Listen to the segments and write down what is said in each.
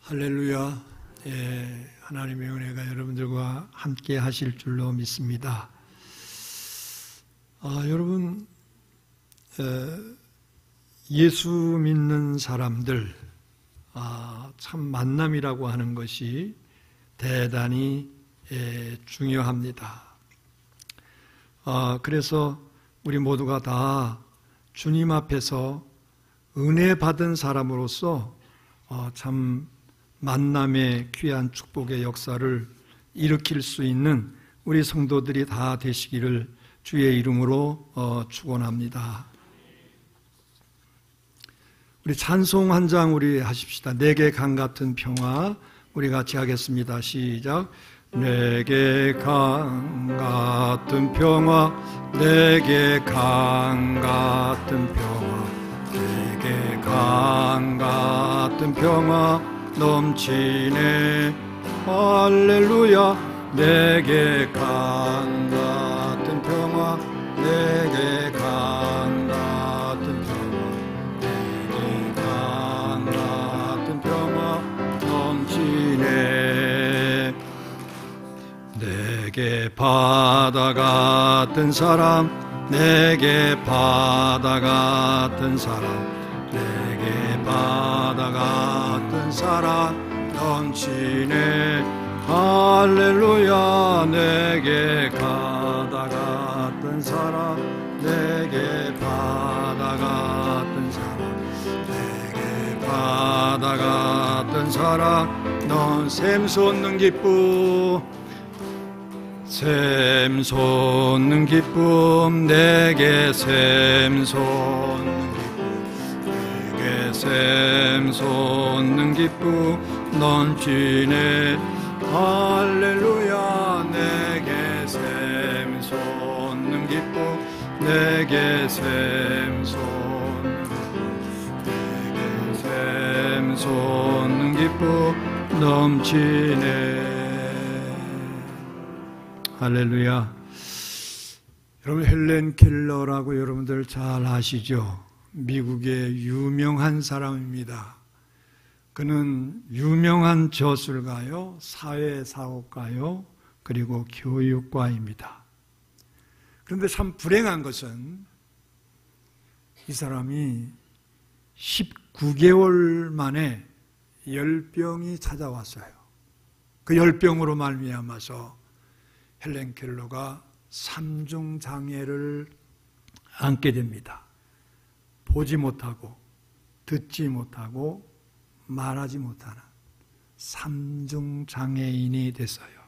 할렐루야. 하나님의 은혜가 여러분들과 함께 하실 줄로 믿습니다. 여러분, 예수 믿는 사람들, 참 만남이라고 하는 것이 대단히 중요합니다. 그래서 우리 모두가 다 주님 앞에서 은혜 받은 사람으로서 참 만남의 귀한 축복의 역사를 일으킬 수 있는 우리 성도들이 다 되시기를 주의 이름으로 축원합니다. 우리 찬송 한 장 우리 하십시다. 내게 강 같은 평화 우리 같이 하겠습니다. 시작. 내게 강 같은 평화, 내게 강 같은 평화, 내게 강 같은 평화 넘치네. 할렐루야. 내게 강 같은 평화, 내게 강 같은 평화, 내게 강 같은 평화 넘치네. 내게 바다 같은 사람, 내게 바다 같은 사람, 내게 바다 같은 사랑 넘치네. 할렐루야. 내게 바다 같은 사랑, 내게 바다 같은 사랑, 내게 바다 같은 사랑 넌 샘솟는 기쁨, 샘솟는 기쁨, 내게 샘솟는 샘솟는 기쁨 넘치네. 할렐루야. 내게 샘솟는 기쁨, 내게 샘솟는 기쁨 넘치네. 할렐루야. 여러분, 헬렌 켈러라고 여러분들 잘 아시죠? 미국의 유명한 사람입니다. 그는 유명한 저술가요, 사회사업가요, 그리고 교육가입니다. 그런데 참 불행한 것은 이 사람이 19개월 만에 열병이 찾아왔어요. 그 열병으로 말미암아서 헬렌 켈러가 3중 장애를 안게 됩니다. 보지 못하고 듣지 못하고 말하지 못하는 3중 장애인이 됐어요.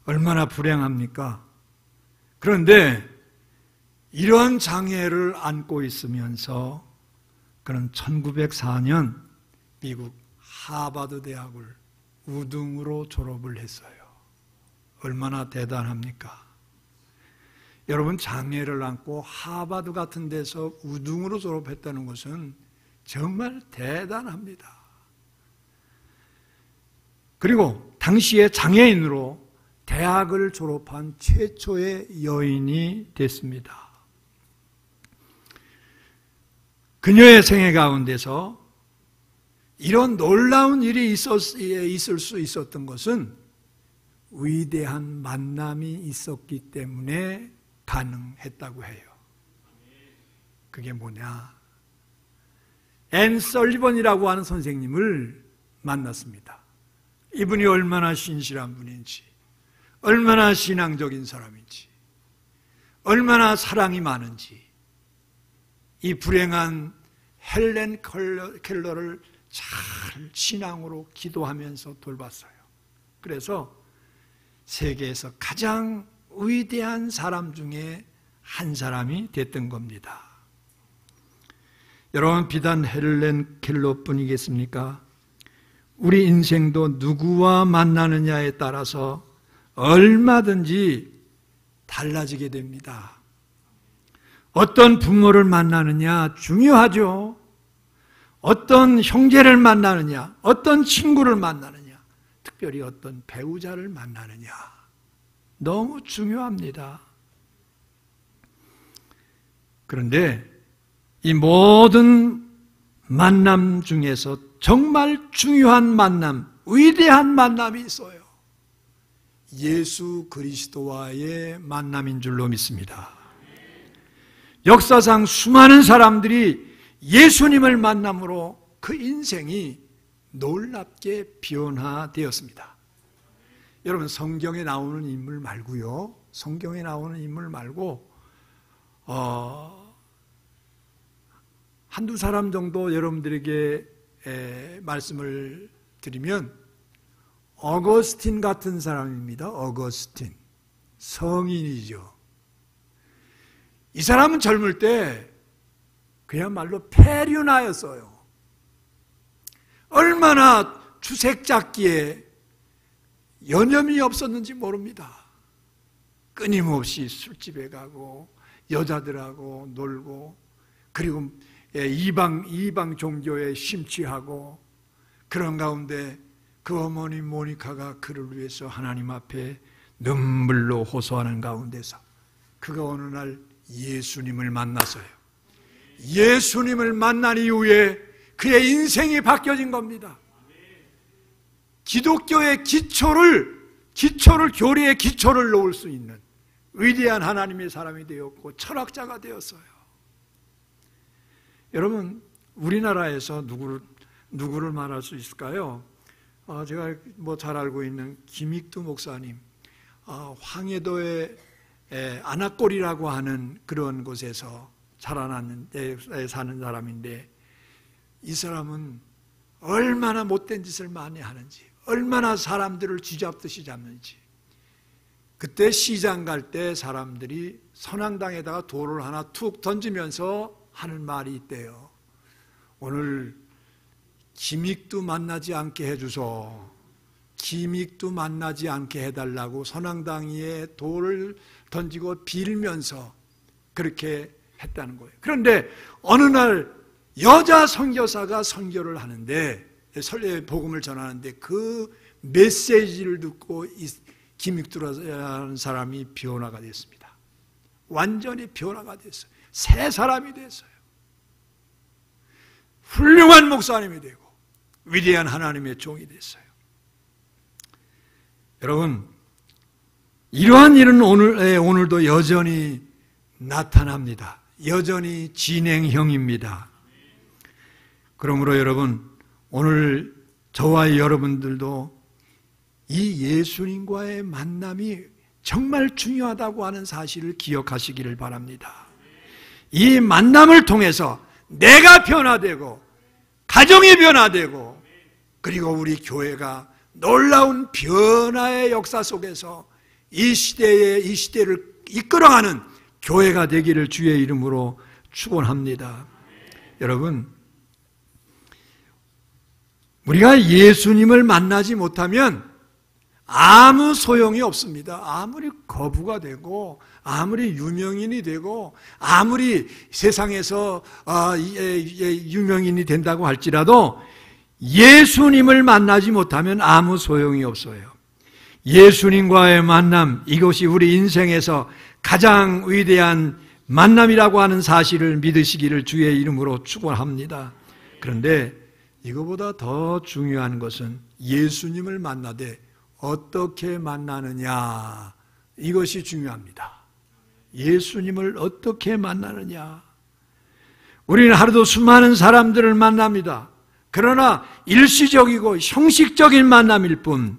얼마나 불행합니까? 그런데 이러한 장애를 안고 있으면서 그는 1904년 미국 하버드 대학을 우등으로 졸업을 했어요. 얼마나 대단합니까? 여러분, 장애를 안고 하버드 같은 데서 우등으로 졸업했다는 것은 정말 대단합니다. 그리고 당시에 장애인으로 대학을 졸업한 최초의 여인이 됐습니다. 그녀의 생애 가운데서 이런 놀라운 일이 있을 수 있었던 것은 위대한 만남이 있었기 때문에 가능했다고 해요. 그게 뭐냐? 앤 설리번이라고 하는 선생님을 만났습니다. 이분이 얼마나 신실한 분인지, 얼마나 신앙적인 사람인지, 얼마나 사랑이 많은지 이 불행한 헬렌 켈러를 잘 신앙으로 기도하면서 돌봤어요. 그래서 세계에서 가장 위대한 사람 중에 한 사람이 됐던 겁니다. 여러분, 비단 헬렌 켈러뿐이겠습니까? 우리 인생도 누구와 만나느냐에 따라서 얼마든지 달라지게 됩니다. 어떤 부모를 만나느냐 중요하죠. 어떤 형제를 만나느냐, 어떤 친구를 만나느냐, 특별히 어떤 배우자를 만나느냐, 너무 중요합니다. 그런데 이 모든 만남 중에서 정말 중요한 만남, 위대한 만남이 있어요. 예수 그리스도와의 만남인 줄로 믿습니다. 역사상 수많은 사람들이 예수님을 만남으로 그 인생이 놀랍게 변화되었습니다. 여러분, 성경에 나오는 인물 말고요, 성경에 나오는 인물 말고 한두 사람 정도 여러분들에게 말씀을 드리면 어거스틴 같은 사람입니다. 어거스틴, 성인이죠. 이 사람은 젊을 때 그야말로 폐륜하였어요. 얼마나 주색잡기에 여념이 없었는지 모릅니다. 끊임없이 술집에 가고 여자들하고 놀고, 그리고 이방 종교에 심취하고, 그런 가운데 그 어머니 모니카가 그를 위해서 하나님 앞에 눈물로 호소하는 가운데서 그가 어느 날 예수님을 만났어요. 예수님을 만난 이후에 그의 인생이 바뀌어진 겁니다. 기독교의 교리의 기초를 놓을 수 있는 위대한 하나님의 사람이 되었고 철학자가 되었어요. 여러분, 우리나라에서 누구를 말할 수 있을까요? 제가 잘 알고 있는 김익두 목사님, 황해도의 안악골이라고 하는 그런 곳에서 사는 사람인데, 이 사람은 얼마나 못된 짓을 많이 하는지, 얼마나 사람들을 쥐잡듯이 잡는지. 그때 시장 갈 때 사람들이 선앙당에다가 돌을 하나 툭 던지면서 하는 말이 있대요. 오늘 김익두 만나지 않게 해주소. 김익두 만나지 않게 해달라고 선앙당 위에 돌을 던지고 빌면서 그렇게 했다는 거예요. 그런데 어느 날 여자 선교사가 선교를 하는데, 복음을 전하는데, 그 메시지를 듣고 김익두라는 사람이 변화가 됐습니다. 완전히 변화가 됐어요. 새 사람이 됐어요. 훌륭한 목사님이 되고 위대한 하나님의 종이 됐어요. 여러분, 이러한 일은 오늘도 여전히 나타납니다. 여전히 진행형입니다. 그러므로 여러분, 오늘 저와 여러분들도 이 예수님과의 만남이 정말 중요하다고 하는 사실을 기억하시기를 바랍니다. 이 만남을 통해서 내가 변화되고, 가정이 변화되고, 그리고 우리 교회가 놀라운 변화의 역사 속에서 이 시대를 이끌어가는 교회가 되기를 주의 이름으로 축원합니다. 여러분, 우리가 예수님을 만나지 못하면 아무 소용이 없습니다. 아무리 거부가 되고, 아무리 유명인이 되고, 아무리 세상에서 유명인이 된다고 할지라도 예수님을 만나지 못하면 아무 소용이 없어요. 예수님과의 만남, 이것이 우리 인생에서 가장 위대한 만남이라고 하는 사실을 믿으시기를 주의 이름으로 축원합니다. 그런데 이거보다 더 중요한 것은 예수님을 만나되 어떻게 만나느냐, 이것이 중요합니다. 예수님을 어떻게 만나느냐. 우리는 하루도 수많은 사람들을 만납니다. 그러나 일시적이고 형식적인 만남일 뿐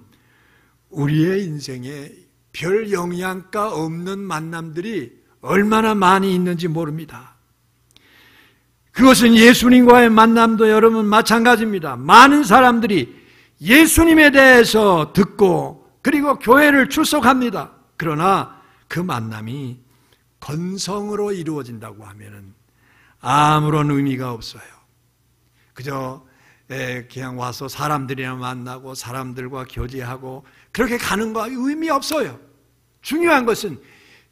우리의 인생에 별 영향가 없는 만남들이 얼마나 많이 있는지 모릅니다. 그것은 예수님과의 만남도 여러분 마찬가지입니다. 많은 사람들이 예수님에 대해서 듣고 그리고 교회를 출석합니다. 그러나 그 만남이 건성으로 이루어진다고 하면 아무런 의미가 없어요. 그저 그냥 와서 사람들이랑 만나고 사람들과 교제하고 그렇게 가는 거 의미 없어요. 중요한 것은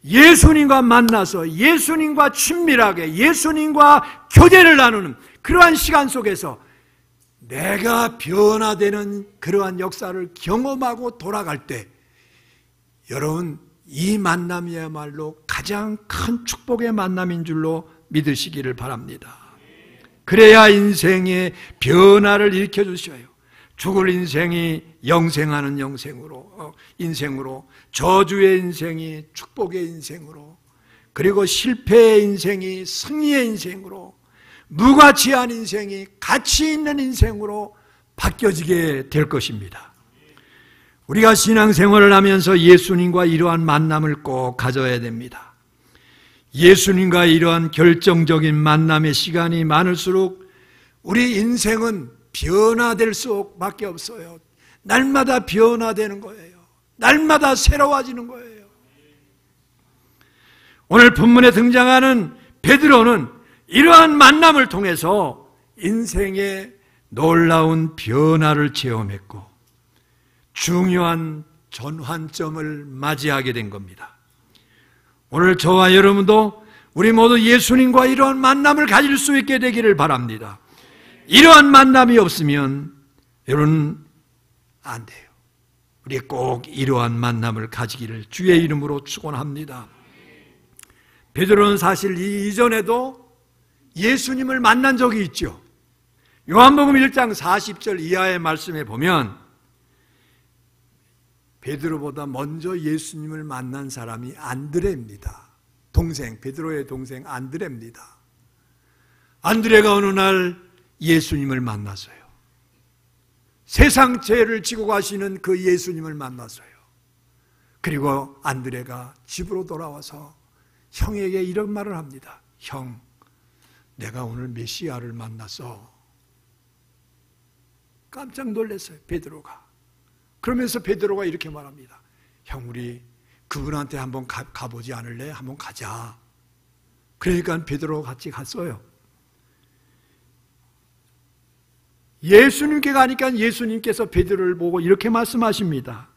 예수님과 만나서 예수님과 친밀하게 예수님과 교제를 나누는 그러한 시간 속에서 내가 변화되는 그러한 역사를 경험하고 돌아갈 때 여러분, 이 만남이야말로 가장 큰 축복의 만남인 줄로 믿으시기를 바랍니다. 그래야 인생의 변화를 일으켜 주셔요. 죽을 인생이 영생하는 인생으로, 저주의 인생이 축복의 인생으로, 그리고 실패의 인생이 승리의 인생으로, 무가치한 인생이 가치 있는 인생으로 바뀌어지게 될 것입니다. 우리가 신앙생활을 하면서 예수님과 이러한 만남을 꼭 가져야 됩니다. 예수님과 이러한 결정적인 만남의 시간이 많을수록 우리 인생은 변화될 수밖에 없어요. 날마다 변화되는 거예요. 날마다 새로워지는 거예요. 오늘 본문에 등장하는 베드로는 이러한 만남을 통해서 인생의 놀라운 변화를 체험했고 중요한 전환점을 맞이하게 된 겁니다. 오늘 저와 여러분도 우리 모두 예수님과 이러한 만남을 가질 수 있게 되기를 바랍니다. 이러한 만남이 없으면 여러분 안 돼요. 우리 꼭 이러한 만남을 가지기를 주의 이름으로 축원합니다. 베드로는 사실 이전에도 예수님을 만난 적이 있죠. 요한복음 1장 40절 이하의 말씀에 보면 베드로보다 먼저 예수님을 만난 사람이 안드레입니다. 베드로의 동생 안드레입니다. 안드레가 어느 날 예수님을 만났어요. 세상 죄를 지고 가시는 그 예수님을 만났어요. 그리고 안드레가 집으로 돌아와서 형에게 이런 말을 합니다. 형, 내가 오늘 메시아를 만났어. 깜짝 놀랐어요, 베드로가. 그러면서 베드로가 이렇게 말합니다. 형, 우리 그분한테 한번 가보지 않을래? 한번 가자. 그러니까 베드로가 같이 갔어요. 예수님께 가니까 예수님께서 베드로를 보고 이렇게 말씀하십니다.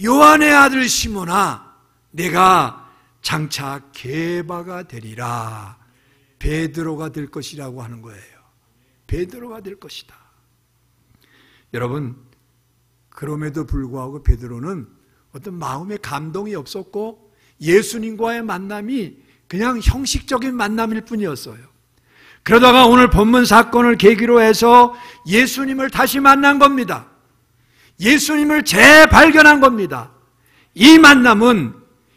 요한의 아들 시몬아, 내가 장차 게바가 되리라. 베드로가 될 것이라고 하는 거예요. 베드로가 될 것이다. 여러분, 그럼에도 불구하고 베드로는 어떤 마음의 감동이 없었고 예수님과의 만남이 그냥 형식적인 만남일 뿐이었어요. 그러다가 오늘 본문 사건을 계기로 해서 예수님을 다시 만난 겁니다. 예수님을 재발견한 겁니다. 이 만남은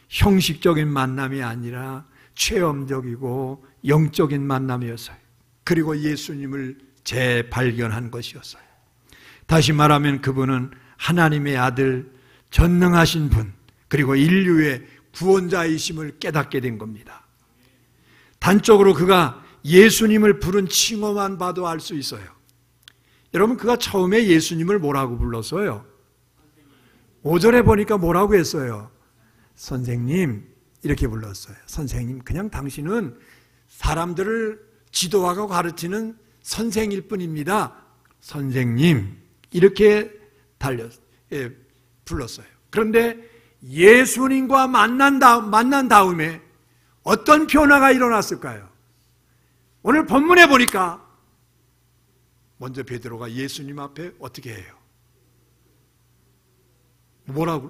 형식적인 만남이 아니라 체험적이고 영적인 만남이었어요. 그리고 예수님을 재발견한 것이었어요. 다시 말하면 그분은 하나님의 아들, 전능하신 분, 그리고 인류의 구원자이심을 깨닫게 된 겁니다. 단적으로 그가 예수님을 부른 칭호만 봐도 알 수 있어요. 여러분, 그가 처음에 예수님을 뭐라고 불렀어요? 5절에 보니까 뭐라고 했어요? 선생님, 이렇게 불렀어요. 선생님, 그냥 당신은 사람들을 지도하고 가르치는 선생일 뿐입니다. 선생님, 이렇게 불렀어요. 그런데 예수님과 만난 다음에 어떤 변화가 일어났을까요? 오늘 본문에 보니까 먼저 베드로가 예수님 앞에 어떻게 해요?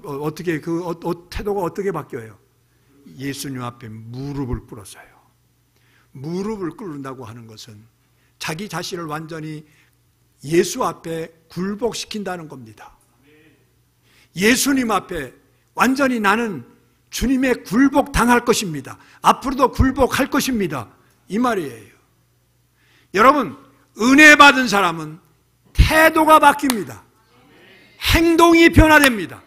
어떻게 태도가 어떻게 바뀌어요? 예수님 앞에 무릎을 꿇었어요. 무릎을 꿇는다고 하는 것은 자기 자신을 완전히 예수 앞에 굴복시킨다는 겁니다. 예수님 앞에 완전히 나는 주님의 굴복 당할 것입니다. 앞으로도 굴복할 것입니다. 이 말이에요. 여러분, 은혜 받은 사람은 태도가 바뀝니다. 행동이 변화됩니다.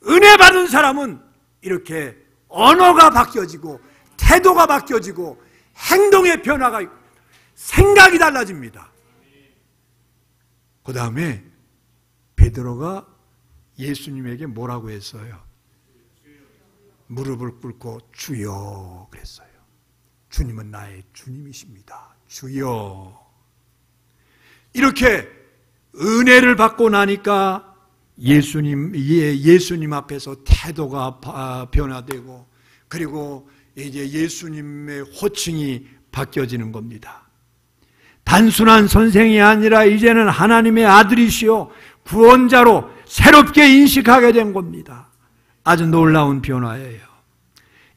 은혜 받은 사람은 이렇게 언어가 바뀌어지고 태도가 바뀌어지고 행동의 변화가 있고 생각이 달라집니다. 그 다음에 베드로가 예수님에게 뭐라고 했어요? 무릎을 꿇고 주여 그랬어요. 주님은 나의 주님이십니다. 주여. 이렇게 은혜를 받고 나니까 예수님 앞에서 태도가 변화되고 그리고 이제 예수님의 호칭이 바뀌어지는 겁니다. 단순한 선생이 아니라 이제는 하나님의 아들이시요 구원자로 새롭게 인식하게 된 겁니다. 아주 놀라운 변화예요.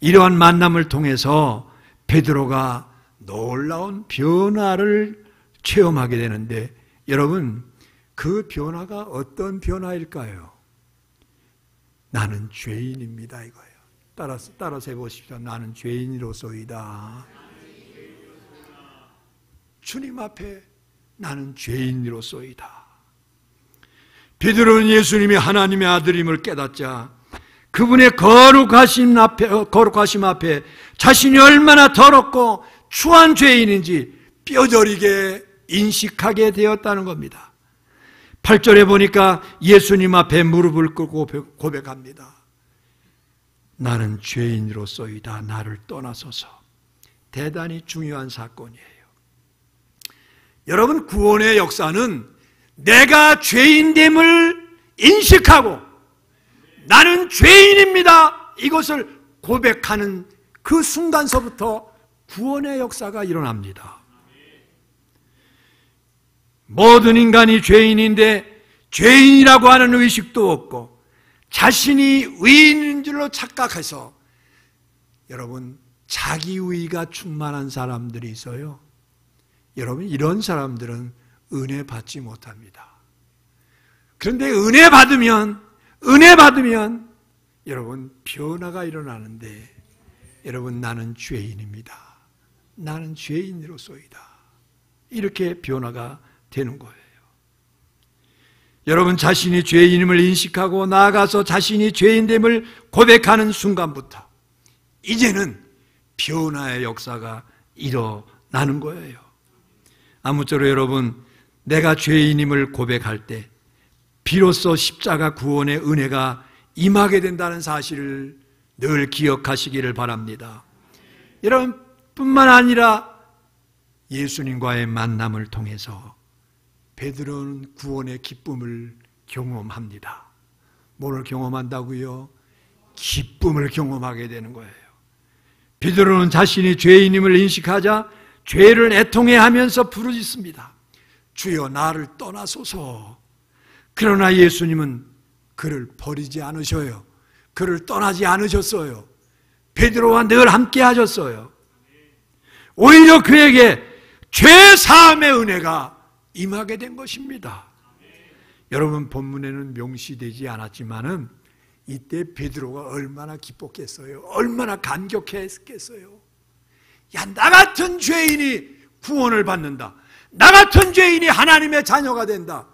이러한 만남을 통해서 베드로가 놀라운 변화를 체험하게 되는데, 여러분, 그 변화가 어떤 변화일까요? 나는 죄인입니다, 이거예요. 따라서 해보십시오. 나는 죄인으로소이다. 주님 앞에 나는 죄인으로소이다. 베드로는 예수님이 하나님의 아들임을 깨닫자 그분의 거룩하심 앞에 자신이 얼마나 더럽고 추한 죄인인지 뼈저리게 인식하게 되었다는 겁니다. 8절에 보니까 예수님 앞에 무릎을 꿇고 고백합니다. 나는 죄인으로소이다. 나를 떠나소서. 대단히 중요한 사건이에요. 여러분, 구원의 역사는 내가 죄인됨을 인식하고 나는 죄인입니다, 이것을 고백하는 그 순간서부터 구원의 역사가 일어납니다. 모든 인간이 죄인인데 죄인이라고 하는 의식도 없고 자신이 의인인 줄로 착각해서, 여러분, 자기의가 충만한 사람들이 있어요. 여러분, 이런 사람들은 은혜 받지 못합니다. 그런데 은혜 받으면 여러분 변화가 일어나는데, 여러분, 나는 죄인입니다. 나는 죄인으로소이다. 이렇게 변화가 되는 거예요. 여러분, 자신이 죄인임을 인식하고 나아가서 자신이 죄인됨을 고백하는 순간부터 이제는 변화의 역사가 일어나는 거예요. 아무쪼록 여러분, 내가 죄인임을 고백할 때 비로소 십자가 구원의 은혜가 임하게 된다는 사실을 늘 기억하시기를 바랍니다. 여러분, 뿐만 아니라 예수님과의 만남을 통해서 베드로는 구원의 기쁨을 경험합니다. 뭐를 경험한다고요? 기쁨을 경험하게 되는 거예요. 베드로는 자신이 죄인임을 인식하자 죄를 애통해하면서 부르짖습니다. 주여, 나를 떠나소서. 그러나 예수님은 그를 버리지 않으셔요. 그를 떠나지 않으셨어요. 베드로와 늘 함께 하셨어요. 오히려 그에게 죄사함의 은혜가 임하게 된 것입니다. 여러분, 본문에는 명시되지 않았지만은 이때 베드로가 얼마나 기뻤겠어요. 얼마나 감격했겠어요. 야, 나 같은 죄인이 구원을 받는다. 나 같은 죄인이 하나님의 자녀가 된다.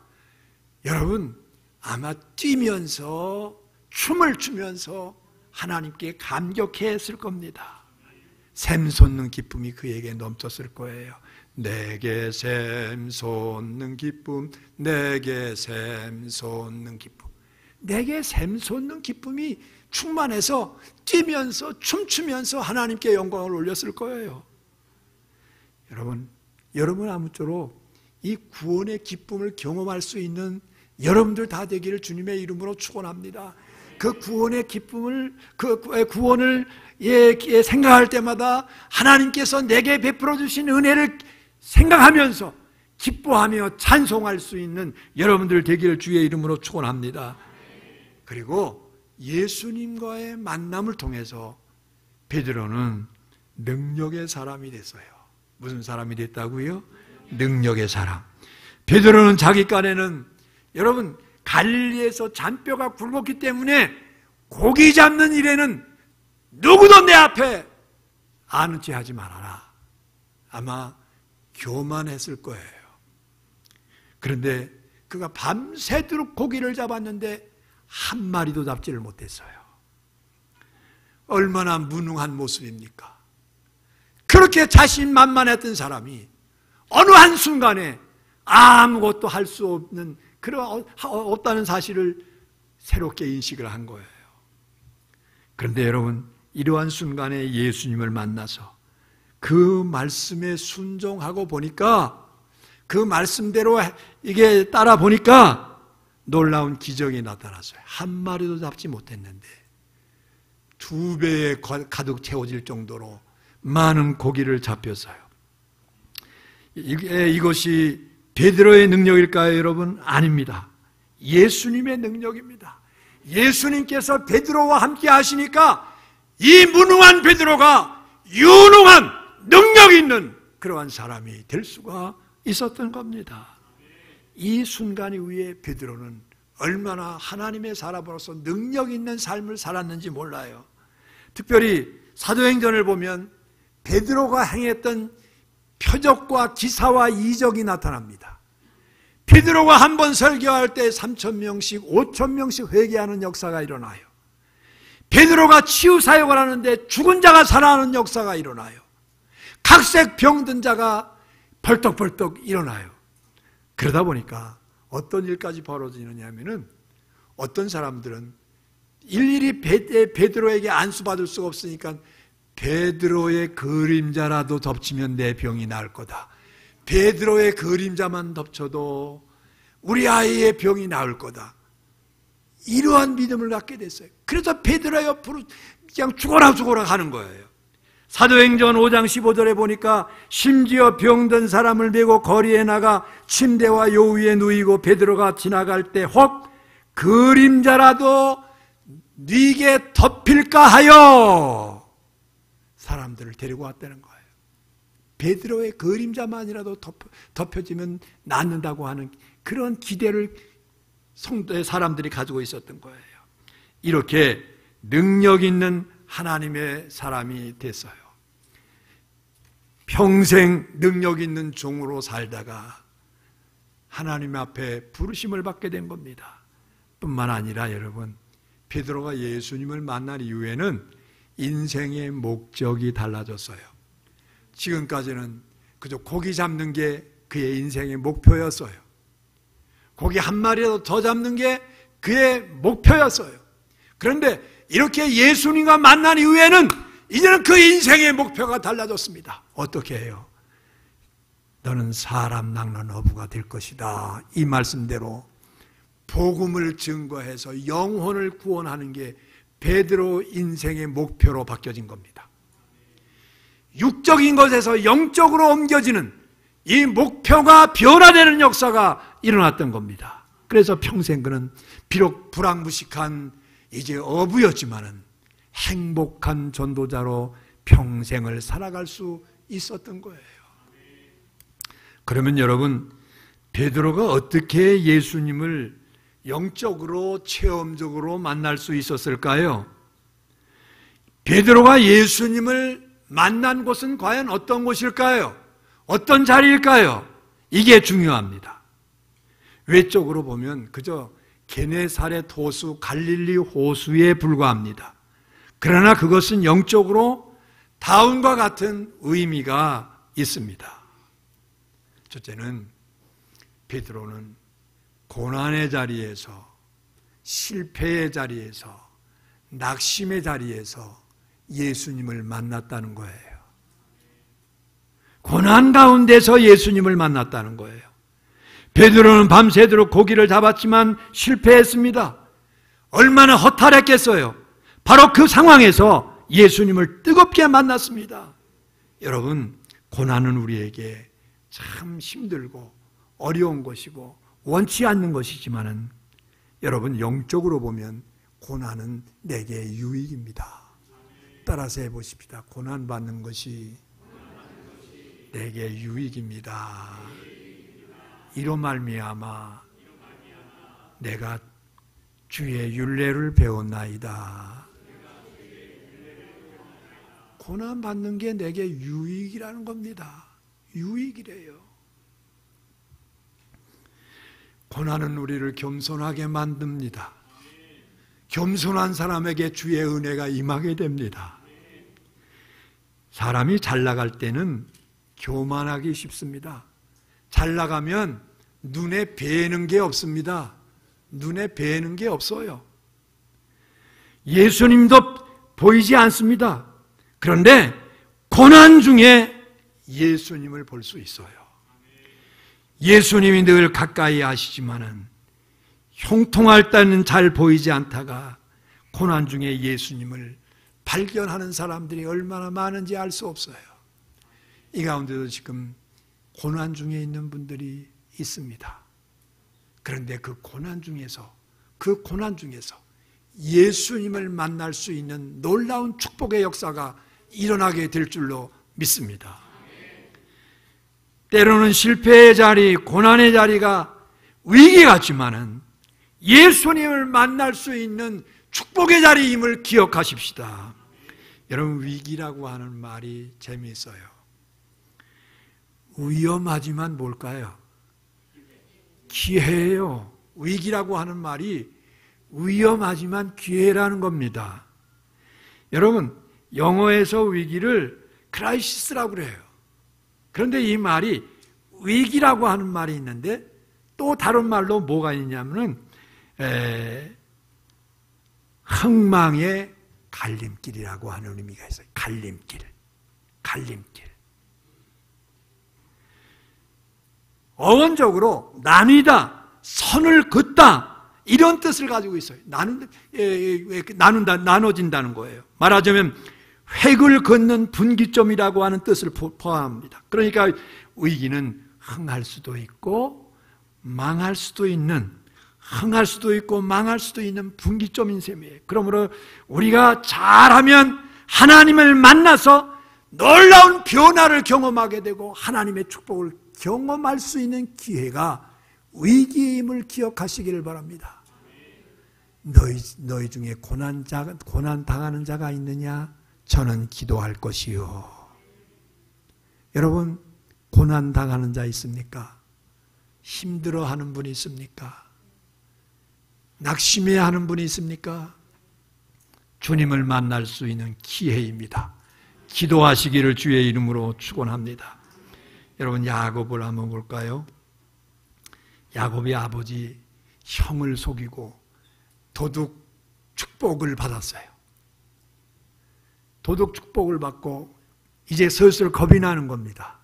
여러분, 아마 뛰면서 춤을 추면서 하나님께 감격했을 겁니다. 샘솟는 기쁨이 그에게 넘쳤을 거예요. 내게 샘솟는 기쁨, 내게 샘솟는 기쁨. 내게 샘솟는 기쁨이 충만해서 뛰면서 춤추면서 하나님께 영광을 올렸을 거예요. 여러분 아무쪼록 이 구원의 기쁨을 경험할 수 있는 여러분들 다 되기를 주님의 이름으로 축원합니다. 그 구원의 기쁨을, 그 구원을 생각할 때마다 하나님께서 내게 베풀어 주신 은혜를 생각하면서 기뻐하며 찬송할 수 있는 여러분들 되기를 주의 이름으로 축원합니다. 그리고 예수님과의 만남을 통해서 베드로는 능력의 사람이 됐어요. 무슨 사람이 됐다고요? 능력의 사람. 베드로는 자기 깐에는, 여러분, 갈릴리에서 잔뼈가 굵었기 때문에 고기 잡는 일에는 누구도 내 앞에 아는 체 하지 말아라. 아마 교만했을 거예요. 그런데 그가 밤새도록 고기를 잡았는데 한 마리도 잡지를 못했어요. 얼마나 무능한 모습입니까? 그렇게 자신만만했던 사람이 어느 한순간에 아무것도 할 수 없는, 없다는 사실을 새롭게 인식을 한 거예요. 그런데 여러분, 이러한 순간에 예수님을 만나서 그 말씀에 순종하고 보니까, 그 말씀대로 이게 따라 보니까 놀라운 기적이 나타났어요. 한 마리도 잡지 못했는데 2배에 가득 채워질 정도로 많은 고기를 잡혔어요. 이것이 베드로의 능력일까요, 여러분? 아닙니다. 예수님의 능력입니다. 예수님께서 베드로와 함께 하시니까 이 무능한 베드로가 유능한 능력 있는 그러한 사람이 될 수가 있었던 겁니다. 이 순간 이후에 베드로는 얼마나 하나님의 사람으로서 능력 있는 삶을 살았는지 몰라요. 특별히 사도행전을 보면 베드로가 행했던 표적과 기사와 이적이 나타납니다. 베드로가 한 번 설교할 때 3,000명씩 5,000명씩 회개하는 역사가 일어나요. 베드로가 치유 사역을 하는데 죽은 자가 살아나는 역사가 일어나요. 각색 병든 자가 벌떡벌떡 일어나요. 그러다 보니까 어떤 일까지 벌어지느냐 하면은 어떤 사람들은 일일이 베드로에게 안수받을 수가 없으니까 베드로의 그림자라도 덮치면 내 병이 나을 거다. 베드로의 그림자만 덮쳐도 우리 아이의 병이 나을 거다. 이러한 믿음을 갖게 됐어요. 그래서 베드로 옆으로 그냥 죽어라 하는 거예요. 사도행전 5장 15절에 보니까 심지어 병든 사람을 메고 거리에 나가 침대와 요 위에 누이고 베드로가 지나갈 때 혹 그림자라도 네게 덮일까 하여 사람들을 데리고 왔다는 거예요. 베드로의 그림자만이라도 덮여지면 낫는다고 하는 그런 기대를 성도의 사람들이 가지고 있었던 거예요. 이렇게 능력 있는 하나님의 사람이 됐어요. 평생 능력 있는 종으로 살다가 하나님 앞에 부르심을 받게 된 겁니다. 뿐만 아니라 여러분, 베드로가 예수님을 만난 이후에는 인생의 목적이 달라졌어요. 지금까지는 그저 고기 잡는 게 그의 인생의 목표였어요. 고기 한 마리라도 더 잡는 게 그의 목표였어요. 그런데 이렇게 예수님과 만난 이후에는 이제는 그 인생의 목표가 달라졌습니다. 어떻게 해요? 너는 사람 낚는 어부가 될 것이다. 이 말씀대로 복음을 증거해서 영혼을 구원하는 게 베드로 인생의 목표로 바뀌어진 겁니다. 육적인 것에서 영적으로 옮겨지는 이 목표가 변화되는 역사가 일어났던 겁니다. 그래서 평생 그는 비록 불황부식한 이제 어부였지만은 행복한 전도자로 평생을 살아갈 수 있었던 거예요. 그러면 여러분, 베드로가 어떻게 예수님을 영적으로 체험적으로 만날 수 있었을까요? 베드로가 예수님을 만난 곳은 과연 어떤 곳일까요? 어떤 자리일까요? 이게 중요합니다. 외적으로 보면 그저 게네사렛 호수, 갈릴리 호수에 불과합니다. 그러나 그것은 영적으로 다음과 같은 의미가 있습니다. 첫째는 베드로는 고난의 자리에서, 실패의 자리에서, 낙심의 자리에서 예수님을 만났다는 거예요. 고난 가운데서 예수님을 만났다는 거예요. 베드로는 밤새도록 고기를 잡았지만 실패했습니다. 얼마나 허탈했겠어요. 바로 그 상황에서 예수님을 뜨겁게 만났습니다. 여러분, 고난은 우리에게 참 힘들고 어려운 것이고 원치 않는 것이지만은 여러분, 영적으로 보면 고난은 내게 유익입니다. 따라서 해보십시다. 고난받는 것이 내게 유익입니다. 이로 말미암아 내가 주의 율례를 배웠나이다. 고난받는 게 내게 유익이라는 겁니다. 유익이래요. 고난은 우리를 겸손하게 만듭니다. 겸손한 사람에게 주의 은혜가 임하게 됩니다. 사람이 잘 나갈 때는 교만하기 쉽습니다. 잘 나가면 눈에 뵈는 게 없습니다. 눈에 뵈는 게 없어요. 예수님도 보이지 않습니다. 그런데 고난 중에 예수님을 볼 수 있어요. 예수님이 늘 가까이 하시지만은 형통할 때는 잘 보이지 않다가 고난 중에 예수님을 발견하는 사람들이 얼마나 많은지 알 수 없어요. 이 가운데도 지금 고난 중에 있는 분들이 있습니다. 그런데 그 고난 중에서 예수님을 만날 수 있는 놀라운 축복의 역사가 일어나게 될 줄로 믿습니다. 때로는 실패의 자리, 고난의 자리가 위기 같지만은 예수님을 만날 수 있는 축복의 자리임을 기억하십시다. 여러분, 위기라고 하는 말이 재미있어요. 위험하지만 뭘까요? 기회예요. 위기라고 하는 말이 위험하지만 기회라는 겁니다. 여러분, 영어에서 위기를 크라이시스라고 그래요. 그런데 이 말이 위기라고 하는 말이 있는데 또 다른 말로 뭐가 있냐면은 흥망의 갈림길이라고 하는 의미가 있어요. 갈림길. 어원적으로 나뉘다, 선을 긋다 이런 뜻을 가지고 있어요. 나눈다, 나눠진다는 거예요. 말하자면 획을 긋는 분기점이라고 하는 뜻을 포함합니다. 그러니까 위기는 흥할 수도 있고 망할 수도 있는, 흥할 수도 있고 망할 수도 있는 분기점인 셈이에요. 그러므로 우리가 잘하면 하나님을 만나서 놀라운 변화를 경험하게 되고 하나님의 축복을 경험할 수 있는 기회가 위기임을 기억하시기를 바랍니다. 너희 중에 고난 당하는 자가 있느냐? 저는 기도할 것이요. 여러분, 고난 당하는 자 있습니까? 힘들어하는 분이 있습니까? 낙심해하는 분이 있습니까? 주님을 만날 수 있는 기회입니다. 기도하시기를 주의 이름으로 축원합니다. 여러분, 야곱을 한번 볼까요? 야곱의 아버지 형을 속이고 도둑 축복을 받았어요. 도둑 축복을 받고 이제 슬슬 겁이 나는 겁니다.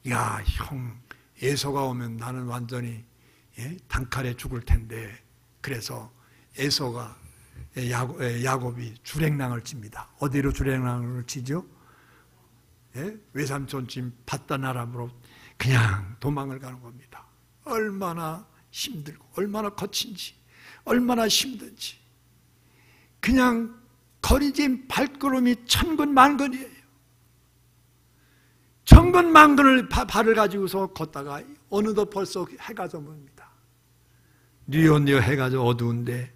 야, 형 에서가 오면 나는 완전히 단칼에 죽을 텐데. 그래서 에서가 야곱이 주랭랑을 칩니다. 어디로 주랭랑을 치죠? 외삼촌 집 밧단아람으로 그냥 도망을 가는 겁니다. 얼마나 힘들고 얼마나 거친지, 얼마나 힘든지. 그냥 거리진 발걸음이 천근만근이에요. 천근만근을 발을 가지고서 걷다가 어느덧 벌써 해가 저뭅니다. 뉘엿뉘엿 해가 저 어두운데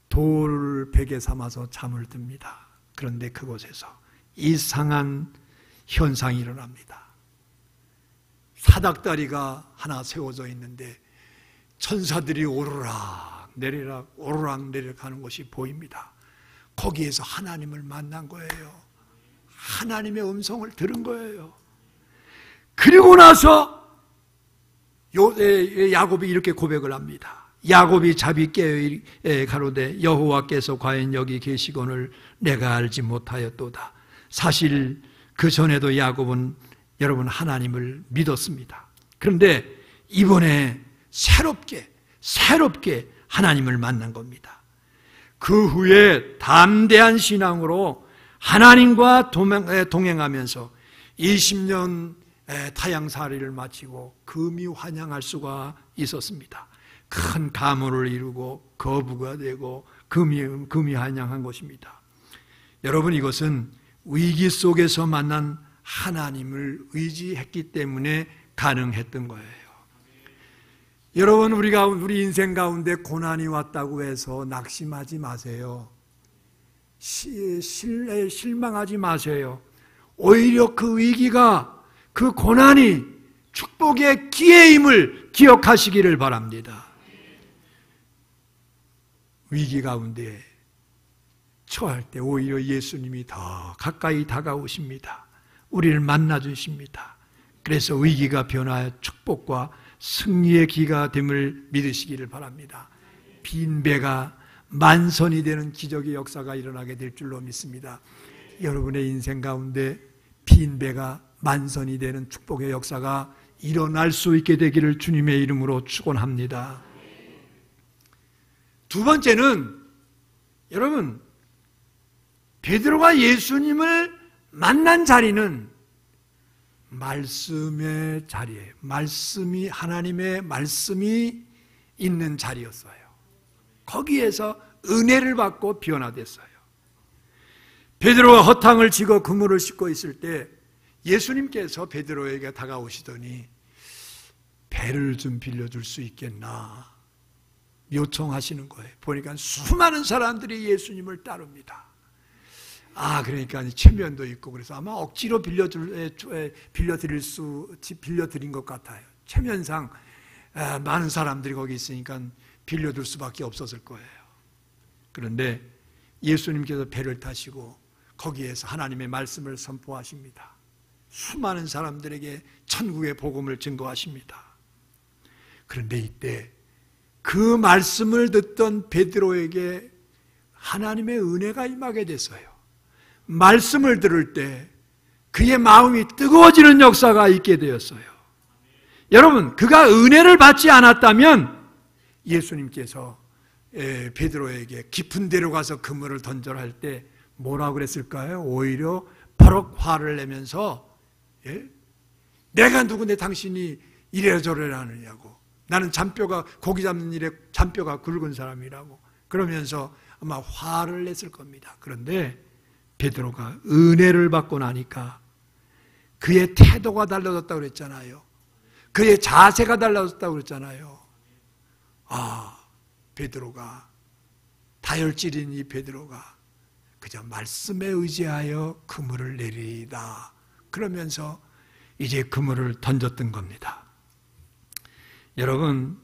돌을 베개 삼아서 잠을 듭니다. 그런데 그곳에서 이상한 현상이 일어납니다. 사닥다리가 하나 세워져 있는데 천사들이 오르락 내리락 하는 것이 보입니다. 거기에서 하나님을 만난 거예요. 하나님의 음성을 들은 거예요. 그리고 나서 야곱이 이렇게 고백을 합니다. 야곱이 자비 깨어 가로되 여호와께서 과연 여기 계시거늘 내가 알지 못하였도다. 사실 그 전에도 야곱은 여러분 하나님을 믿었습니다. 그런데 이번에 새롭게 하나님을 만난 겁니다. 그 후에 담대한 신앙으로 하나님과 동행하면서 20년 타향살이를 마치고 금이 환영할 수가 있었습니다. 큰 가문을 이루고 거부가 되고 금이 환영한 것입니다. 여러분, 이것은 위기 속에서 만난 하나님을 의지했기 때문에 가능했던 거예요. 여러분, 우리 인생 가운데 고난이 왔다고 해서 낙심하지 마세요. 실망하지 마세요. 오히려 그 위기가, 그 고난이 축복의 기회임을 기억하시기를 바랍니다. 위기 가운데 처할 때 오히려 예수님이 더 가까이 다가오십니다. 우리를 만나주십니다. 그래서 위기가 변화해 축복과 승리의 기가 됨을 믿으시기를 바랍니다. 빈배가 만선이 되는 기적의 역사가 일어나게 될 줄로 믿습니다. 여러분의 인생 가운데 빈배가 만선이 되는 축복의 역사가 일어날 수 있게 되기를 주님의 이름으로 축원합니다. 두 번째는 여러분, 베드로가 예수님을 만난 자리는 말씀의 자리예요. 하나님의 말씀이 있는 자리였어요. 거기에서 은혜를 받고 변화됐어요. 베드로가 허탕을 지고 그물을 싣고 있을 때 예수님께서 베드로에게 다가오시더니 배를 좀 빌려줄 수 있겠나 요청하시는 거예요. 보니까 수많은 사람들이 예수님을 따릅니다. 그러니까 체면도 있고 그래서 아마 억지로 빌려드린 것 같아요. 체면상 많은 사람들이 거기 있으니까 빌려줄 수밖에 없었을 거예요. 그런데 예수님께서 배를 타시고 거기에서 하나님의 말씀을 선포하십니다. 수많은 사람들에게 천국의 복음을 증거하십니다. 그런데 이때 그 말씀을 듣던 베드로에게 하나님의 은혜가 임하게 됐어요. 말씀을 들을 때 그의 마음이 뜨거워지는 역사가 있게 되었어요. 여러분, 그가 은혜를 받지 않았다면 예수님께서 베드로에게 깊은 데로 가서 그물을 던져라 할 때 뭐라고 그랬을까요? 오히려 버럭 화를 내면서 내가 누군데 당신이 이래라 저래라 하느냐고, 나는 고기 잡는 일에 잔뼈가 굵은 사람이라고 그러면서 아마 화를 냈을 겁니다. 그런데 베드로가 은혜를 받고 나니까 그의 태도가 달라졌다고 그랬잖아요. 그의 자세가 달라졌다고 그랬잖아요. 베드로가, 다혈질인 이 베드로가 그저 말씀에 의지하여 그물을 내리다 그러면서 이제 그물을 던졌던 겁니다. 여러분,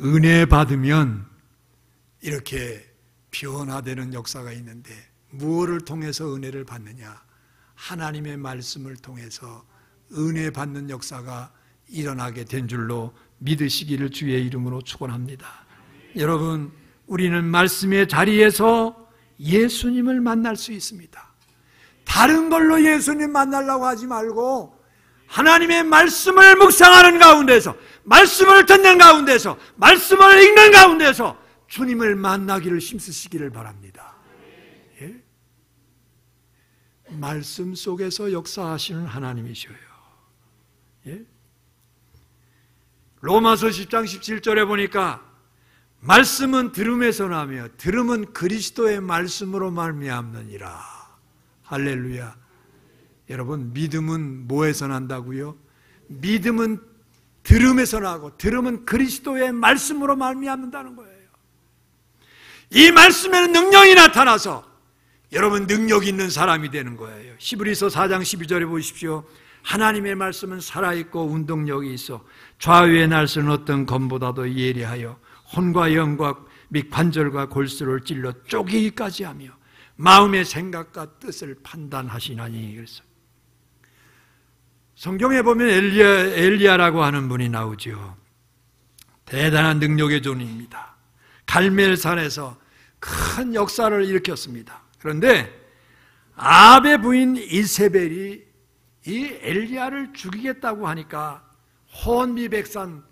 은혜 받으면 이렇게 변화되는 역사가 있는데 무엇을 통해서 은혜를 받느냐? 하나님의 말씀을 통해서 은혜 받는 역사가 일어나게 된 줄로 믿으시기를 주의 이름으로 축원합니다. 여러분, 우리는 말씀의 자리에서 예수님을 만날 수 있습니다. 다른 걸로 예수님 만나려고 하지 말고 하나님의 말씀을 묵상하는 가운데서, 말씀을 듣는 가운데서, 말씀을 읽는 가운데서 주님을 만나기를 힘쓰시기를 바랍니다. 예? 말씀 속에서 역사하시는 하나님이셔요. 예? 로마서 10장 17절에 보니까 말씀은 들음에서 나며 들음은 그리스도의 말씀으로 말미암느니라. 할렐루야. 여러분, 믿음은 뭐에서 난다고요? 믿음은 들음에서 나고 들음은 그리스도의 말씀으로 말미암는다는 거예요. 이 말씀에는 능력이 나타나서 여러분 능력 있는 사람이 되는 거예요. 히브리서 4장 12절에 보십시오. 하나님의 말씀은 살아있고 운동력이 있어 좌우의 날선 어떤 검보다도 예리하여 혼과 영과 및 관절과 골수를 찔러 쪼개기까지 하며 마음의 생각과 뜻을 판단하시나니. 그래서 성경에 보면 엘리야라고 하는 분이 나오죠. 대단한 능력의 존입니다. 갈멜산에서 큰 역사를 일으켰습니다. 그런데 아합의 부인 이세벨이 이 엘리야를 죽이겠다고 하니까 혼미백산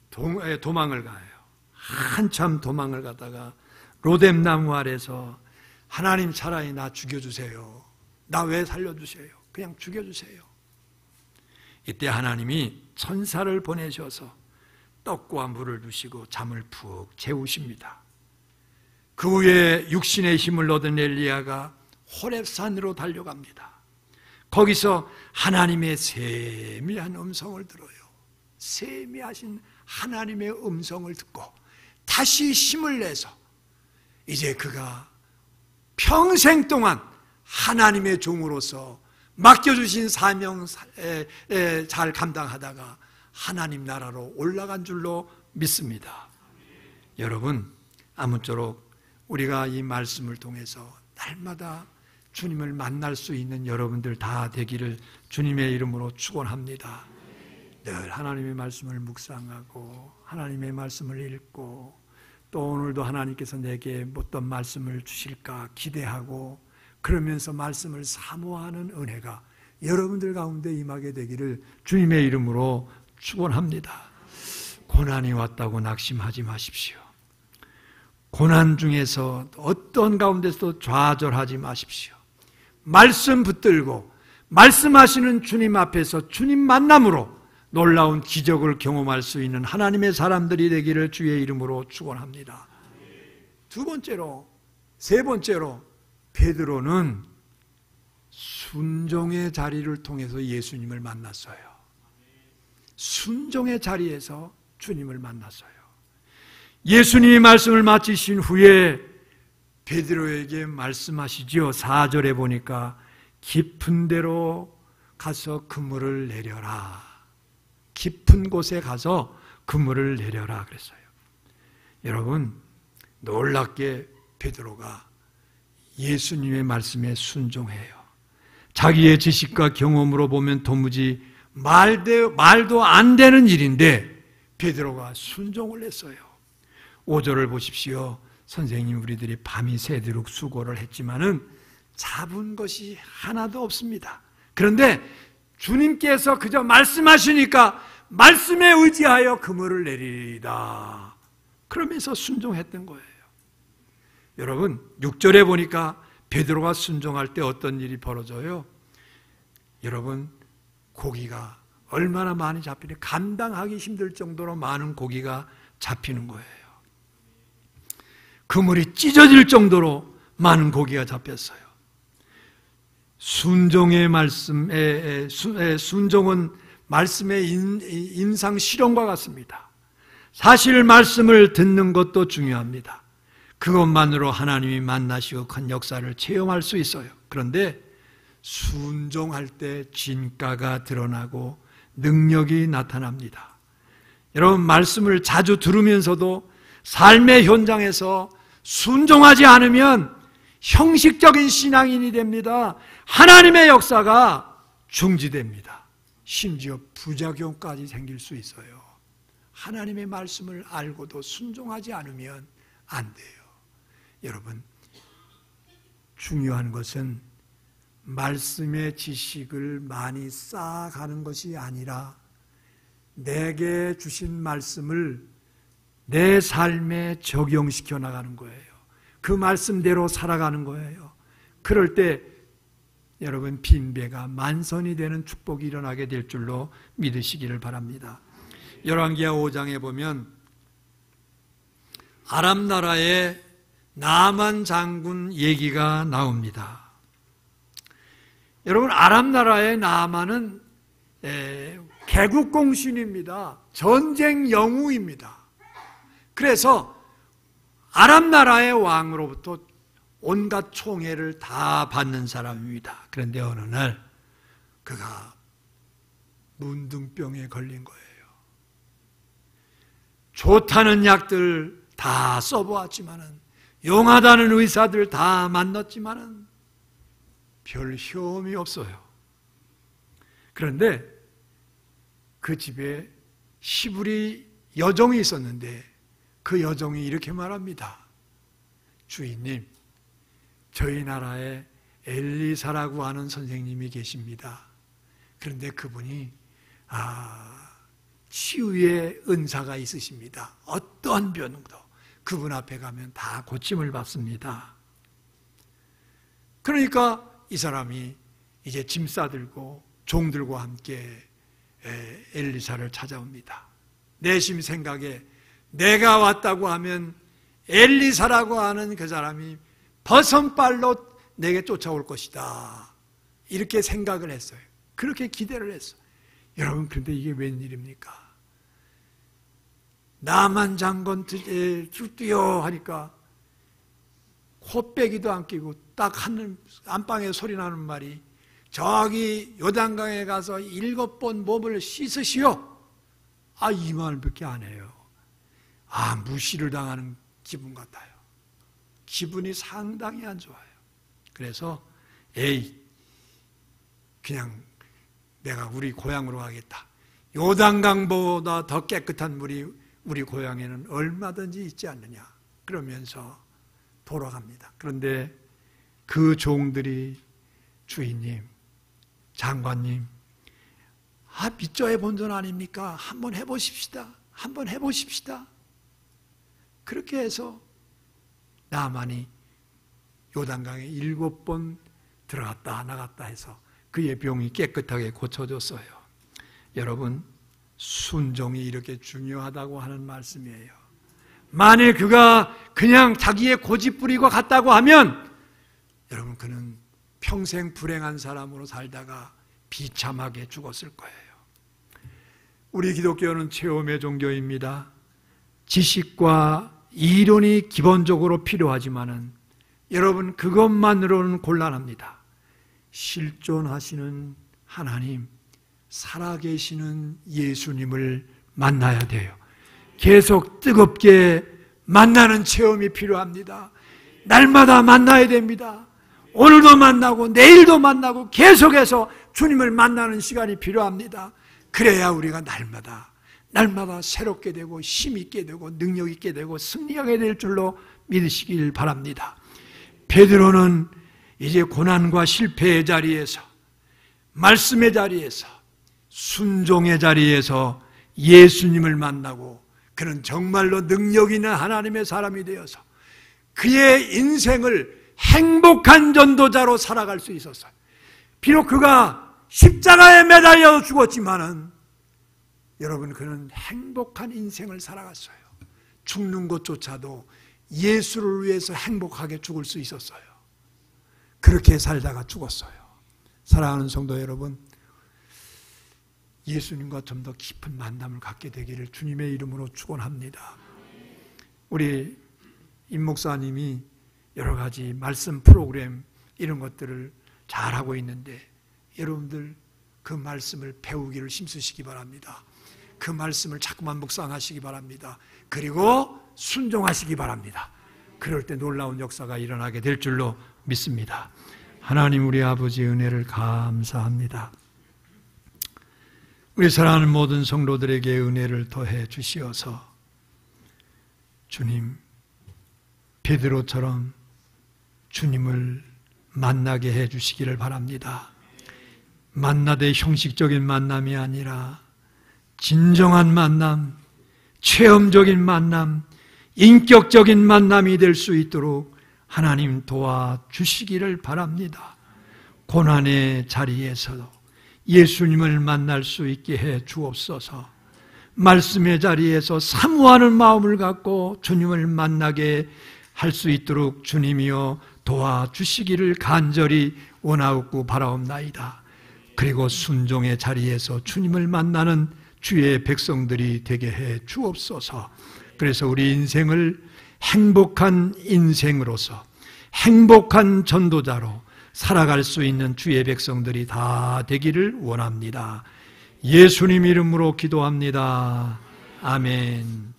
도망을 가요. 한참 도망을 가다가 로뎀나무 아래서 하나님 차라리 나 죽여주세요. 나 왜 살려주세요? 그냥 죽여주세요. 이때 하나님이 천사를 보내셔서 떡과 물을 주시고 잠을 푹 재우십니다. 그 후에 육신의 힘을 얻은 엘리야가 호렙산으로 달려갑니다. 거기서 하나님의 세미한 음성을 들어요. 세미하신 하나님의 음성을 듣고 다시 힘을 내서 이제 그가 평생 동안 하나님의 종으로서 맡겨주신 사명 잘 감당하다가 하나님 나라로 올라간 줄로 믿습니다. 여러분, 아무쪼록 우리가 이 말씀을 통해서 날마다 주님을 만날 수 있는 여러분들 다 되기를 주님의 이름으로 축원합니다. 늘 하나님의 말씀을 묵상하고 하나님의 말씀을 읽고 또 오늘도 하나님께서 내게 어떤 말씀을 주실까 기대하고 그러면서 말씀을 사모하는 은혜가 여러분들 가운데 임하게 되기를 주님의 이름으로 축원합니다. 고난이 왔다고 낙심하지 마십시오. 고난 중에서 어떤 가운데서도 좌절하지 마십시오. 말씀 붙들고 말씀하시는 주님 앞에서 주님 만남으로 놀라운 기적을 경험할 수 있는 하나님의 사람들이 되기를 주의 이름으로 축원합니다. 두 번째로, 세 번째로 베드로는 순종의 자리를 통해서 예수님을 만났어요. 순종의 자리에서 주님을 만났어요. 예수님이 말씀을 마치신 후에 베드로에게 말씀하시지요. 4절에 보니까 깊은 데로 가서 그물을 내려라. 깊은 곳에 가서 그물을 내려라 그랬어요. 여러분, 놀랍게 베드로가 예수님의 말씀에 순종해요. 자기의 지식과 경험으로 보면 도무지 말도 안 되는 일인데 베드로가 순종을 했어요. 5절을 보십시오. 선생님, 우리들이 밤이 새도록 수고를 했지만은 잡은 것이 하나도 없습니다. 그런데 주님께서 그저 말씀하시니까 말씀에 의지하여 그물을 내리리다. 그러면서 순종했던 거예요. 여러분, 6절에 보니까 베드로가 순종할 때 어떤 일이 벌어져요? 여러분, 고기가 얼마나 많이 잡히냐, 감당하기 힘들 정도로 많은 고기가 잡히는 거예요. 그물이 찢어질 정도로 많은 고기가 잡혔어요. 순종의 말씀에 순종은 말씀의 임상 실험과 같습니다. 사실 말씀을 듣는 것도 중요합니다. 그것만으로 하나님이 만나시고 큰 역사를 체험할 수 있어요. 그런데 순종할 때 진가가 드러나고 능력이 나타납니다. 여러분, 말씀을 자주 들으면서도 삶의 현장에서 순종하지 않으면 형식적인 신앙인이 됩니다. 하나님의 역사가 중지됩니다. 심지어 부작용까지 생길 수 있어요. 하나님의 말씀을 알고도 순종하지 않으면 안 돼요. 여러분, 중요한 것은 말씀의 지식을 많이 쌓아가는 것이 아니라 내게 주신 말씀을 내 삶에 적용시켜 나가는 거예요. 그 말씀대로 살아가는 거예요. 그럴 때 여러분, 빈배가 만선이 되는 축복이 일어나게 될 줄로 믿으시기를 바랍니다. 열왕기하 5장에 보면 아람 나라의 나만 장군 얘기가 나옵니다. 여러분, 아람 나라의 나만은 개국공신입니다. 전쟁 영웅입니다. 그래서 아람 나라의 왕으로부터 온갖 총애를 다 받는 사람입니다. 그런데 어느 날 그가 문둥병에 걸린 거예요. 좋다는 약들 다 써보았지만은, 용하다는 의사들 다 만났지만은 별 효험이 없어요. 그런데 그 집에 시부리 여종이 있었는데 그 여종이 이렇게 말합니다. 주인님, 저희 나라에 엘리사라고 하는 선생님이 계십니다. 그런데 그분이 치유의 은사가 있으십니다. 어떠한 병도 그분 앞에 가면 다 고침을 받습니다. 그러니까 이 사람이 이제 짐 싸들고 종들과 함께 엘리사를 찾아옵니다. 내심 생각에 내가 왔다고 하면 엘리사라고 하는 그 사람이 버선발로 내게 쫓아올 것이다, 이렇게 생각을 했어요. 그렇게 기대를 했어요. 여러분, 그런데 이게 웬일입니까? 나만 장군 뛰어 하니까 코빼기도 안 끼고 딱 한 안방에 소리 나는 말이, 저기 요단강에 가서 7번 몸을 씻으시오. 이 말밖에 안 해요. 무시를 당하는 기분 같아요. 기분이 상당히 안 좋아요. 그래서 그냥 내가 우리 고향으로 가겠다. 요단강보다 더 깨끗한 물이 우리 고향에는 얼마든지 있지 않느냐, 그러면서 돌아갑니다. 그런데 그 종들이 주인님, 장관님, 밑저의 본전 아닙니까? 한번 해보십시다. 한번 해보십시다. 그렇게 해서 나만이 요단강에 7번 들어갔다 나갔다 해서 그의 병이 깨끗하게 고쳐졌어요. 여러분, 순종이 이렇게 중요하다고 하는 말씀이에요. 만일 그가 그냥 자기의 고집부리고 갔다고 하면 여러분, 그는 평생 불행한 사람으로 살다가 비참하게 죽었을 거예요. 우리 기독교는 체험의 종교입니다. 지식과 이론이 기본적으로 필요하지만은 여러분 그것만으로는 곤란합니다. 실존하시는 하나님, 살아계시는 예수님을 만나야 돼요. 계속 뜨겁게 만나는 체험이 필요합니다. 날마다 만나야 됩니다. 오늘도 만나고 내일도 만나고 계속해서 주님을 만나는 시간이 필요합니다. 그래야 우리가 날마다 새롭게 되고 힘있게 되고 능력 있게 되고 승리하게 될 줄로 믿으시길 바랍니다. 베드로는 이제 고난과 실패의 자리에서, 말씀의 자리에서, 순종의 자리에서 예수님을 만나고 그는 정말로 능력 있는 하나님의 사람이 되어서 그의 인생을 행복한 전도자로 살아갈 수 있었어요. 비록 그가 십자가에 매달려 죽었지만은 여러분 그는 행복한 인생을 살아갔어요. 죽는 것조차도 예수를 위해서 행복하게 죽을 수 있었어요. 그렇게 살다가 죽었어요. 사랑하는 성도 여러분, 예수님과 좀 더 깊은 만남을 갖게 되기를 주님의 이름으로 축원합니다. 우리 임 목사님이 여러 가지 말씀 프로그램 이런 것들을 잘하고 있는데 여러분들 그 말씀을 배우기를 힘쓰시기 바랍니다. 그 말씀을 자꾸만 묵상하시기 바랍니다. 그리고 순종하시기 바랍니다. 그럴 때 놀라운 역사가 일어나게 될 줄로 믿습니다. 하나님 우리 아버지의 은혜를 감사합니다. 우리 사랑하는 모든 성도들에게 은혜를 더해 주시어서 주님, 베드로처럼 주님을 만나게 해 주시기를 바랍니다. 만나되 형식적인 만남이 아니라 진정한 만남, 체험적인 만남, 인격적인 만남이 될 수 있도록 하나님 도와주시기를 바랍니다. 고난의 자리에서도 예수님을 만날 수 있게 해 주옵소서. 말씀의 자리에서 사모하는 마음을 갖고 주님을 만나게 할 수 있도록 주님이여 도와주시기를 간절히 원하옵고 바라옵나이다. 그리고 순종의 자리에서 주님을 만나는 주의 백성들이 되게 해 주옵소서. 그래서 우리 인생을 행복한 인생으로서 행복한 전도자로 살아갈 수 있는 주의 백성들이 다 되기를 원합니다. 예수님 이름으로 기도합니다. 아멘.